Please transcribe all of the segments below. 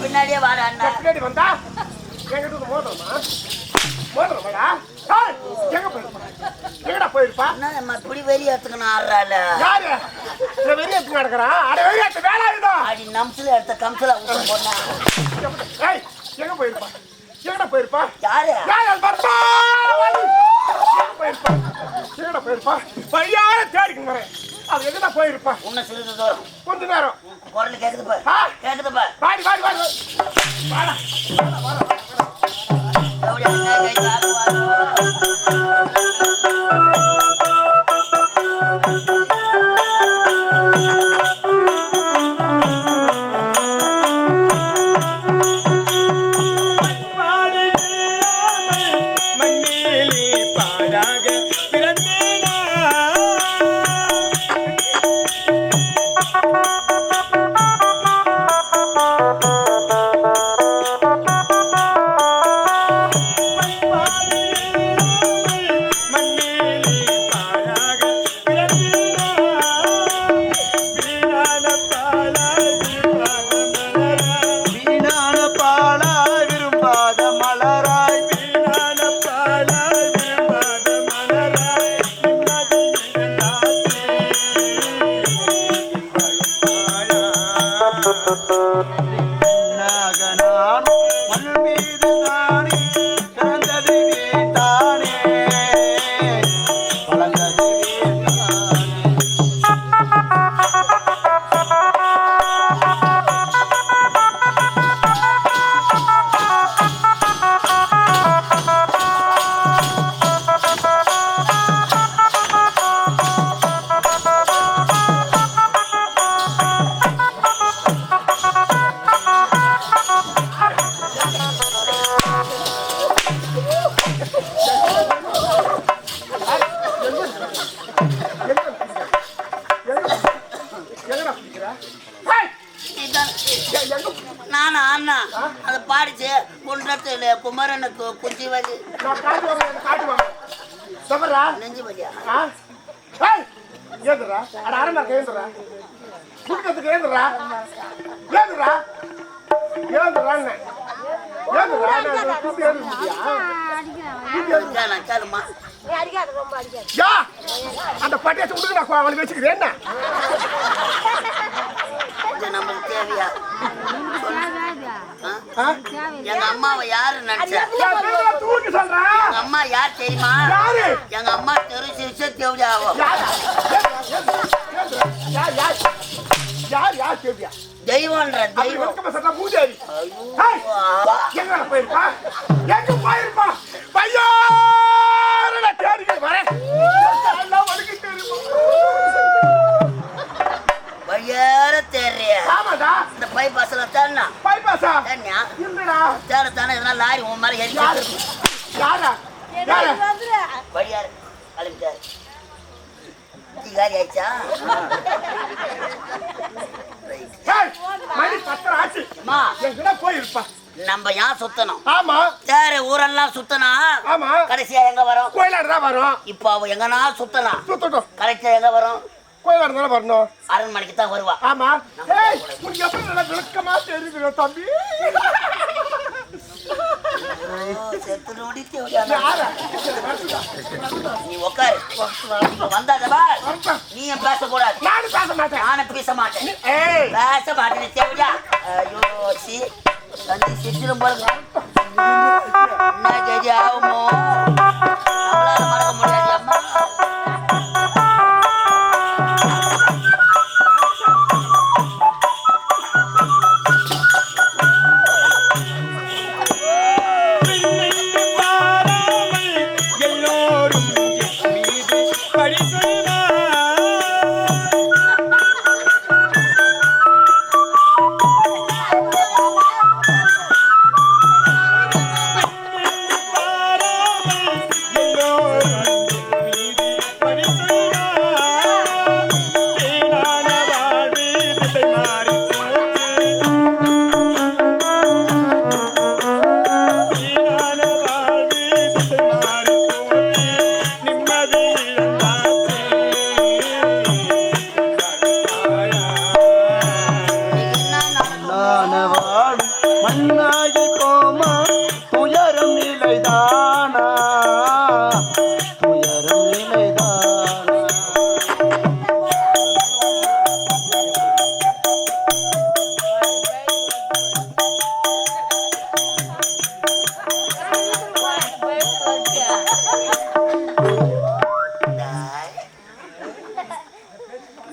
பின்னாடியே வாடா பின்னாடி வந்தா எங்கிட்ட மோதிரமா மோதிரமாடா எங்கடா போயிருப்பா புடி வெறி எடுத்துக்கணும் ஆடுறாள் யாரு வெறி எடுத்து நடக்கிறான் அட வெறி எடுத்து வேலை அடி நம்சில எடுத்த கம்சில போனா எங்க போயிருப்பா எங்கடா போயிருப்பா யாரு போயிருப்பா எங்கடா போயிருப்பா பையார தேடிக்கு வரேன் அது எங்கடா போயிருப்பா இன்னும் சிறிது தூரம் கொஞ்ச நேரம் குரல் கேக்குது பாரு கேக்குது பாரு வாடி வாடி வாடி வாடா அதை பாடிச்சு குன்றத்துல குமரனுக்கு குஞ்சி வலி நெஞ்சு வலியா ஏந்துடா அட அரமாக்க ஏந்துடா குடுக்கத்துக்கு ஏந்துடா ஏந்துடா ஏந்துடா அந்த பட்டியாச்சு விடுங்க அவளுக்கு வச்சுக்குது என்ன நமக்கு தேவையா எங்க அம்மாவை யாரு நினைச்சா எங்க அம்மா யார் தெரியுமா எங்க அம்மா தெரு சிரிச்ச தேவையா ஆகும் தெய்வம்ன்ற தெய்வம் வழியார தேர்றியா இந்த பைபாஸ்ல தானே பைபாஸா தானே இல்லடா தேட தானே எதனா லாரி உன் மேல ஏறி யாரா வழியார அழுந்தாரு காரி ஆயிடுச்சா நம்ம ஏன் சுத்தணும் ஆமா சரி ஊரெல்லாம் சுத்தனா ஆமா கடைசியா எங்க வரும் கோயிலாடு தான் வரும் இப்போ அவ எங்கன்னா சுத்தலாம் சுத்தட்டும் கடைசியா எங்க வரும் கோயிலாடு தானே வரணும் அரண்மனைக்கு தான் வருவா ஆமா உனக்கு எப்படி நல்லா விளக்கமா தெரியுது தம்பி நீ உட்காரு வந்தாதவா நீ பேசக்கூடாது நானும் பேச மாட்டேன் பேச மாட்டேன் தேவையா ஐயோ சி தண்ணி சிரிச்சிடும் பாருங்க என்ன கேஜி ஆகுமோ நம்மளால மறக்க முடியாது அம்மா மண்ணாகி போமா துயரம் நிலைதானா துயரம் நிலைதானா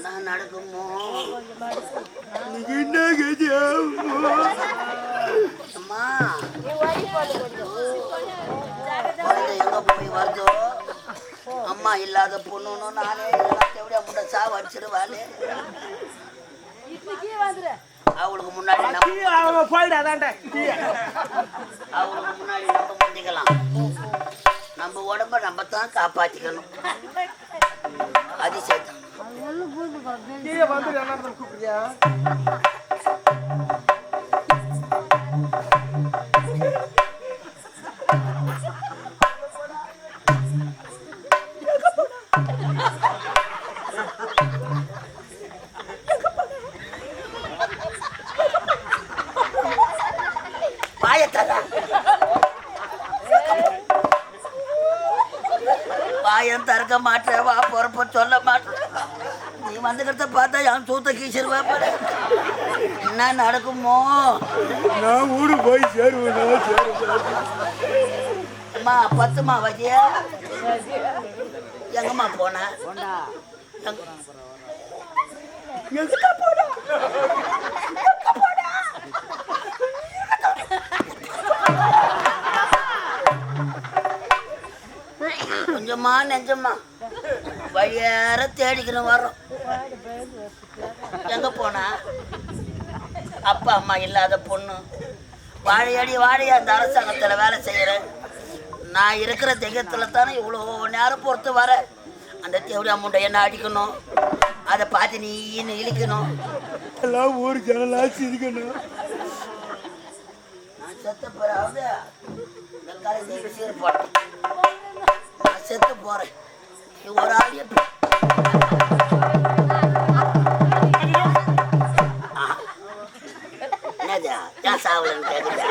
நான் நடக்குமோ என்ன கதியா அம்மா குழந்தை எங்க போய் வருதோ அம்மா இல்லாத பொண்ணுன்னு நானே எப்படியா முட்டை சாவு அடிச்சிருவாளே அவளுக்கு முன்னாடி அவங்க போயிடாதான்டா அவளுக்கு முன்னாடி நம்ம முந்திக்கலாம் நம்ம உடம்ப நம்ம தான் காப்பாத்திக்கணும் அதிசயம் கீழே வந்து என்ன கூப்பிடுறியா வாயம் திறக்க மாட்டேன் வா பொறுப்ப சொல்ல மாட்டேன் நீ வந்துக்கிறத பார்த்தா என் சூத்த கீச்சிருவா என்ன நடக்குமோ நான் ஊரு போய் சேருவேன் அம்மா 10மா வஜியா எங்கம்மா போன கொஞ்சமா நெஞ்சம்மா வழியேற தேடிக்கணும் வரோம் எங்க போனா அப்பா அம்மா இல்லாத பொண்ணு வாழையடி வாழையா அந்த அரசாங்கத்துல வேலை செய்யறேன் நான் இருக்கிற தெய்யத்துல தானே இவ்வளோ நேரம் பொறுத்து வர அந்த தேவடியா முண்டை என்ன அடிக்கணும் அதை பார்த்து நீ இழிக்கணும் எல்லாம் ஊர் ஜனலாம் சிரிக்கணும் நான் செத்த பிறகு இந்த காலேஜ் சீர் போட்டேன் நான் செத்து போறேன் நீ ஒரு ஆள் என்னதா ஏன் சாவலன்னு கேட்குதா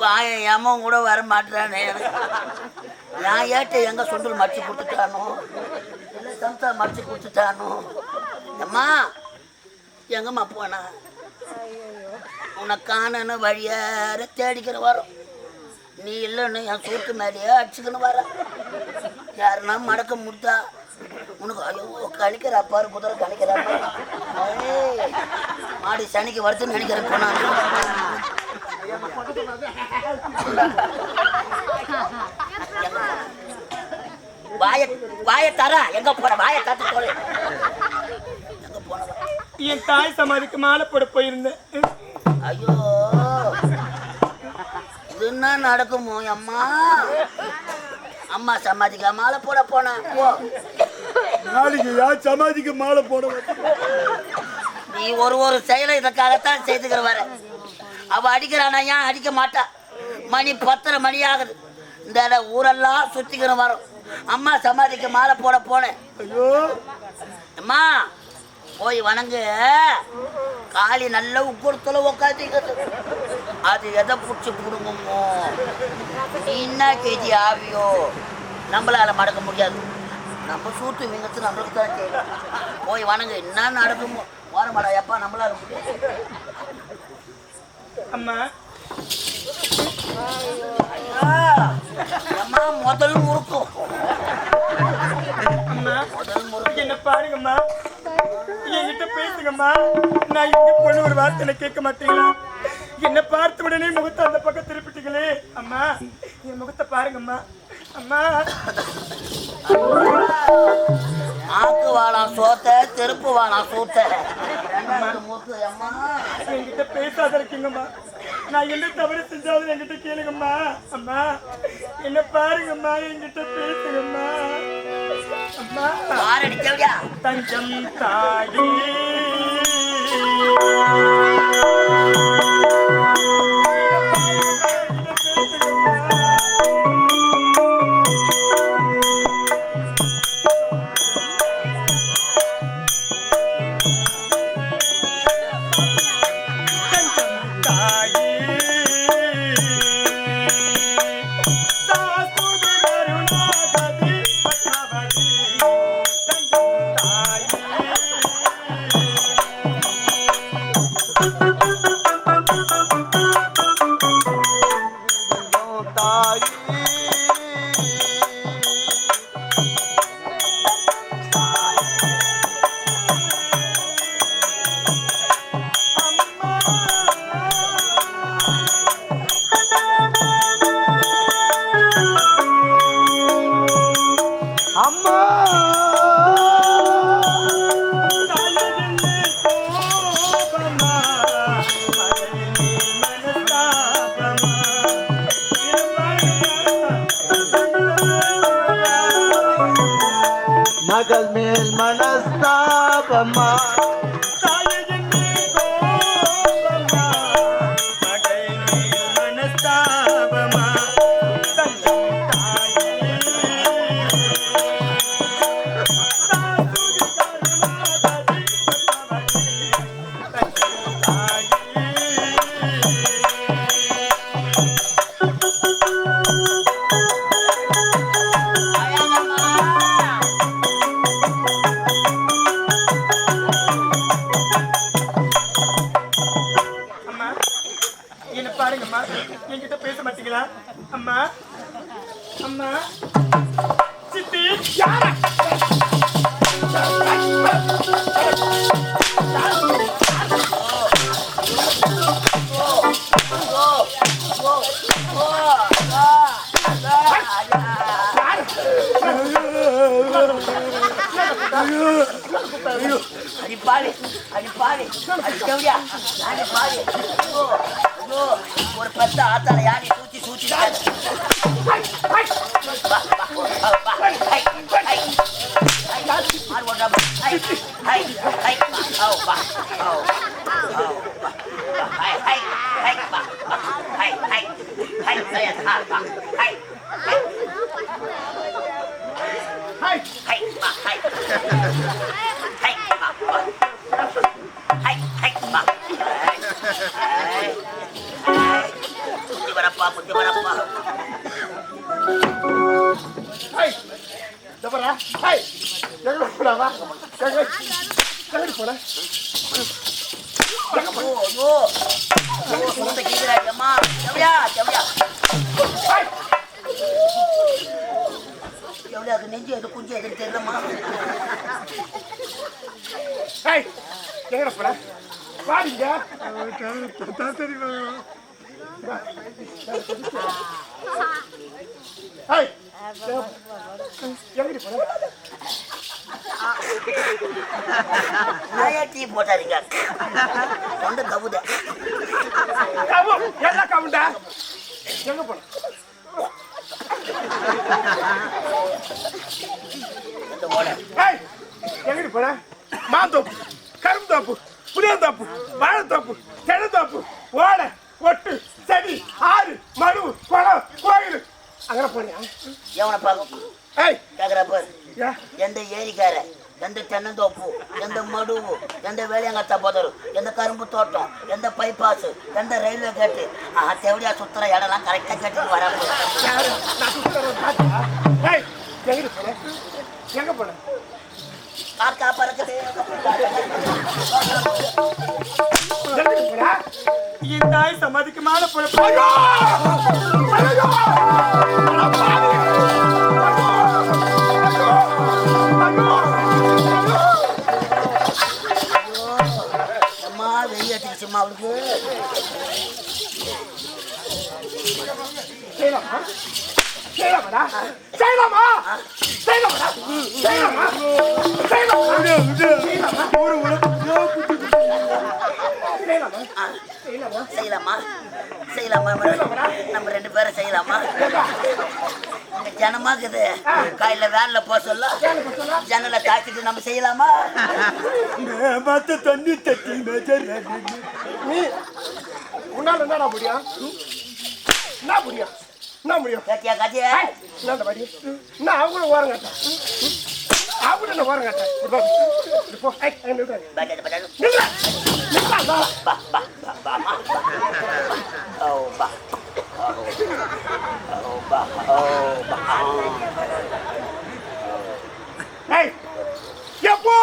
வாயன் ஏமாவும் கூட வர மாட்டேறானே நான் ஏட்ட எங்க சுண்டல் மடிச்சு கொடுத்துட்டானோ இல்லை சம்சா மடிச்சு கொடுத்துட்டானோ அம்மா எங்கம்மா போனா உனக்கானு வழியார தேடிக்கிற வரும் நீ இல்லைன்னு என் சூட்டு மேலேயே அடிச்சுக்கின்னு வர யாருன்னா மடக்க முடித்தா உனக்கு ஐயோ கழிக்கிற அப்பாரு குதிரை கழிக்கிறா மாடி சனிக்கு வருதுன்னு நினைக்கிறேன் போனாங்க வாய தர எங்க போற வாய தட்டு போல எங்க போன என் தாய் சமாதிக்கு மாலை போட போயிருந்தேன் ஐயோ இது என்ன நடக்குமோ அம்மா அம்மா சமாதிக்கு மாலை போட போனா நாளைக்கு யார் சமாதிக்கு மாலை போட நீ ஒரு செயலை இதற்காகத்தான் செய்துக்கிற வர அவ அடிக்கிறானா ஏன் அடிக்க மாட்டா மணி 10:30 மணி ஆகுது இந்த ஊரெல்லாம் சுத்திக்கிற வரும் அம்மா சமாதிக்கு மாலை போட போனேன் ஐயோ அம்மா போய் வணங்கு காலி நல்ல உக்குறத்துல உட்காந்துக்கிறது அது எதை பிடிச்சி பிடுங்குமோ நீ என்ன கேஜி ஆவியோ நம்மளால மடக்க முடியாது நம்ம சூட்டு விங்கத்து நம்மளுக்கு தான் செய்யணும் போய் வணங்கு என்ன நடக்குமோ ஓரமாடா எப்பா நம்மளால முடியாது அம்மா அம்மா முதல் முறுக்கும் அம்மா முதல் முறுக்கு என்ன பாருங்கம்மா என்கிட்ட பேசுங்கம்மா நான் இங்க பொண்ணு ஒரு வார்த்தை கேட்க மாட்டீங்களா என்ன பார்த்த உடனே முகத்தை அந்த பக்கம் திருப்பிட்டீங்களே அம்மா என் முகத்தை பாருங்கம்மா அம்மா ஆக்கு வாழாம் சோத்த தெருப்பு வாழாம் சூத்த அம்மா என்கிட்ட பேசாத இருக்கீங்கம்மா நான் என்ன தவறு செஞ்சாலும் என்கிட்ட கேளுங்கம்மா அம்மா என்ன பாருங்கம்மா என்கிட்ட பேசுங்கம்மா அம்மா யாரடிக்கவியா தஞ்சம் தாயே மகள் மேல் மனஸ்தாபமா தாயே என்னே கோபமா மகள் மேல் மனஸ்தாபமா தஞ்சம் தாயே தாசுரி கருணாதரி தஞ்சம் தாயே அம்மா என்ன பாருங்கம்மா என்கிட்ட பேச மாட்டீங்களா அம்மா அம்மா சித்தி யாரா அடிப்பாடி அடிப்பாடி அடிக்கவியா அடிப்பாடி ஒரு பத்து ஆத்தால யானை தூக்கி தூக்கி குத்தி வரப்பா குத்தி வரப்பா தபரா ஹாய் எங்க போறவா எங்க போற ஐயோ ஐயோ சுத்த கீழாடியம்மா செவடியா செவடியா செவடியாக்கு நெஞ்சு எது குஞ்சு எதுன்னு தெரியலம்மா ஹாய் எங்க போற வாடிங்க ஹாய் எங்க போற டீ போட்டாதீங்க சொந்த கவுத எல்லாம் கவுண்டா எங்க போன எந்த ஓட ஹாய் எங்க போற மாந்தோப்பு கரும்புத்தோப்பு புளியந்தோப்பு வாழைத்தோப்பு தென்னந்தோப்பு ஓடை ஒட்டு செடி ஆறு மடு குளம் கோயில் அங்கே போனியா எவனை பார்க்க ஏய் கேக்குற பாரு யா எந்த ஏரிக்கார எந்த தென்னந்தோப்பு எந்த மடுவு எந்த வேலையங்கத்தா போதரு எந்த கரும்பு தோட்டம் எந்த பைபாஸ் எந்த ரயில்வே கேட்டு தேவடியா சுத்துற இடம்லாம் கரெக்டா கேட்டு வர யாரு நான் சுத்துறேன் பாத்தியா ஏய் எங்க போன எங்க போன காக்கா பறக்குது எங்க போற என் தாய் சமாதிக்கு மேல போற ஐயோ ஐயோ அம்மா வெய்ய அடிச்சுமா அவளுக்கு செய்யலாமா செய்யலாமாடா செய்யலாமா செய்யலாமாடா செய்யலாமா செய்யலாமா செய்யலாமா நம்ம ரெண்டு பேரும் செய்யலாமா ஜனமாக்குது காலையில வேன்ல போக சொல்ல ஜனல தாக்கிட்டு நம்ம செய்யலாமா மத்த தண்ணி தட்டி நீ உன்னால என்னடா முடியும் என்ன முடியும் என்ன முடியும் கேட்டியா காட்டியா என்னடா படி நான் அவங்களும் ஓரங்கட்டேன் அவங்களும் என்ன ஓரங்கட்டேன் இப்போ பட்டாடு பட்டாடு நில்றா நில்றா பா பா பா பா ஓ பா ஓ பா ஓ பா ஏய் எப்போ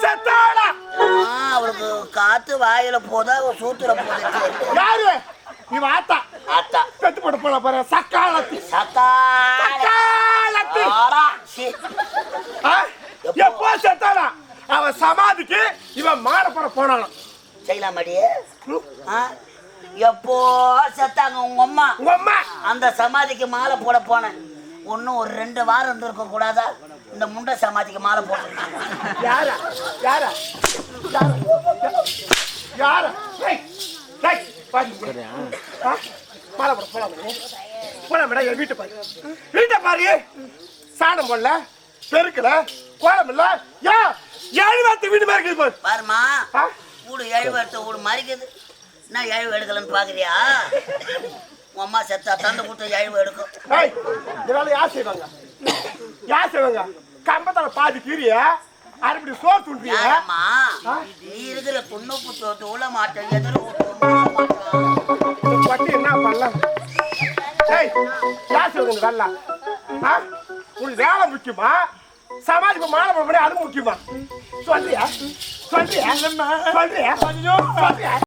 செத்தாடா அவளுக்கு காத்து வாயில போதா சூத்துல போகுது யாரு இவ ஆத்தா ஆத்தா செத்து போட்டு போல பாரு சக்காலத்தி சக்காலத்தி எப்போ செத்தாடா அவ சமாதிக்கு இவன் மாறப்பட போனாலும் செய்யலாமாடி எப்போ செத்தாங்க உங்க அம்மா உங்க அம்மா அந்த சமாதிக்கு மாலை போட போனேன் ஒன்னும் ஒரு 2 வாரம் இருந்திருக்க கூடாதா இந்த முண்டை சமாதிக்கு மாலை போட்டு யாரா யாரா யாரா யாரா மாலை போட போலாம் போலாம் மேடம் என் வீட்டை பாரு சாணம் போடல பெருக்கல கோலம் இல்ல ஏன் 7 வாரத்து வீடு மாதிரி இருக்குது பாரு. பாருமா ஆ? வீடு 7 வருஷம் வீடு மறிக்குது என்ன 7 எடுக்கலன்னு பாக்குறியா உன் அம்மா செத்தா தந்த கொடுத்த 7 எடுக்கும் ஏய், இதனால யார் செய்வாங்க யார் செய்வாங்க கம்பத்தால பாதி கீரிய அரைப்படி சோறு துண்டியா யாரம்மா நீ இருக்கிற துண்ணு புத்தோ தூள மாட்டேன் எதிர பட்டி என்ன பண்ணலாம் ஏய் யார் செய்வாங்க நல்லா உன் வேலை முக்கியமா சமாஜ்க்கு மாலை பண்ணி அது முக்கியமா சொல்றியா சொல்றியா சொல்றியா ஐயோ சொல்றியா